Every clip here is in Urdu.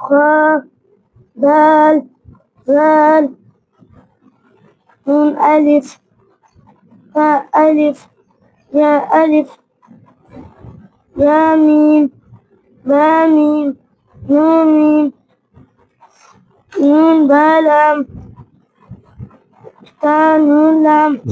خا دال ذال نون ألف فاء ألف يا ألف يا ميم با ميم نون ميم نون با لام تا نون لام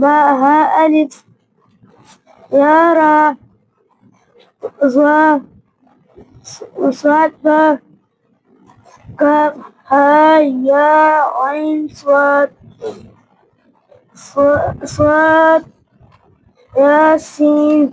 با ها ألف يا را ظا صاد با كاف ها يا عين صاد صاد ياسين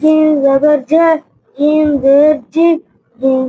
جيم زبر جا جيم زير جي جيم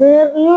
زير نو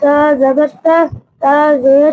تا زبر تا زير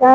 تا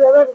زبر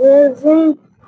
زير زن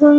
زن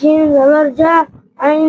جيم زبر جا عين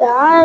تعال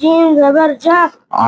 جيم زبر جا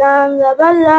لام زبر لا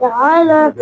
تعالى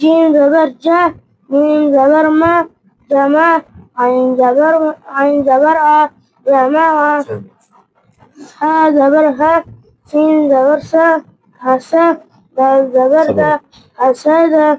جيم زبر جا ميم زبر ما جمع عين زبر آ جمع ها زبر ها سين زبر سا حسا دال زبر دا حسد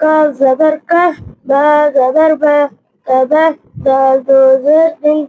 كاف زبر كا با زبر با كبا دال دو زر دين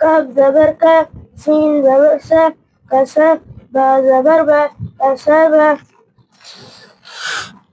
كاف زبر كا سين زبر سا كسا با زبر با كسبا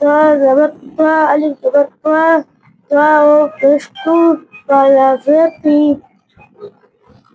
تا زبر تا ألف زبر تا وفشتو طايا فيتي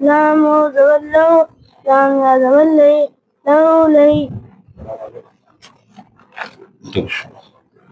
لام زبر لو لام يا زبر لي لو لي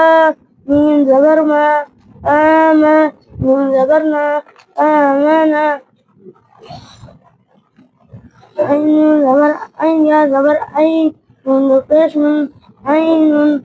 آ ميم زبر ما آما ميم زبر نا آمنا عين زبر عين يا زبر عين من پیش من عين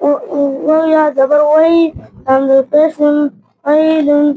ويا زبر وي من پیش من عين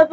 أب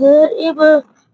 زير إب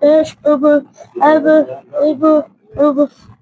پیش أب أب إب أب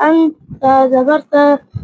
أن تا زبر تا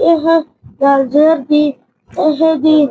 إه دال زير دي إه دي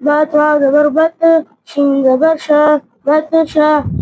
بات واو زبر بت شين زبر شا بت شا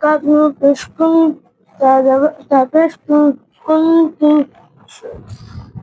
كاف نون پیش كن تا زبر تا پیش كن كنت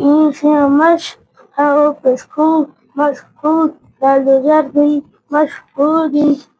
مين شين مش هاو پیش كن مشكور دال زر دي مشكور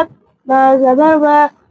أب با زبر با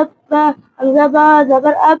أبا زبا زبر أب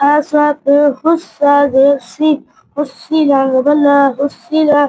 ها صاد حسا زير سي حسي لام زبر لا حسي لا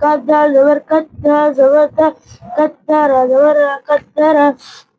كاف دال زبر كتا زبر تا كتر زبر كتر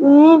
ميم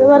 زبر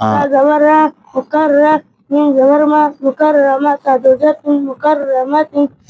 تا زبر را مكرر ميم زبر ما مكرمة تا دوزت مكرمة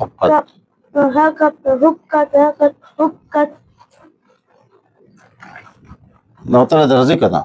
هكت هكت هكت هكت لو طلع درزي كده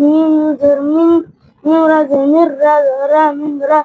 ميم زر ميم ميم را زر مير را را ميم را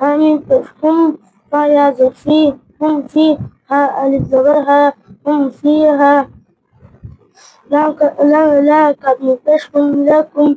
حميم هم فيا زر في هم في ها ألف زبر ها هم فيها لا كابن بشكم لكم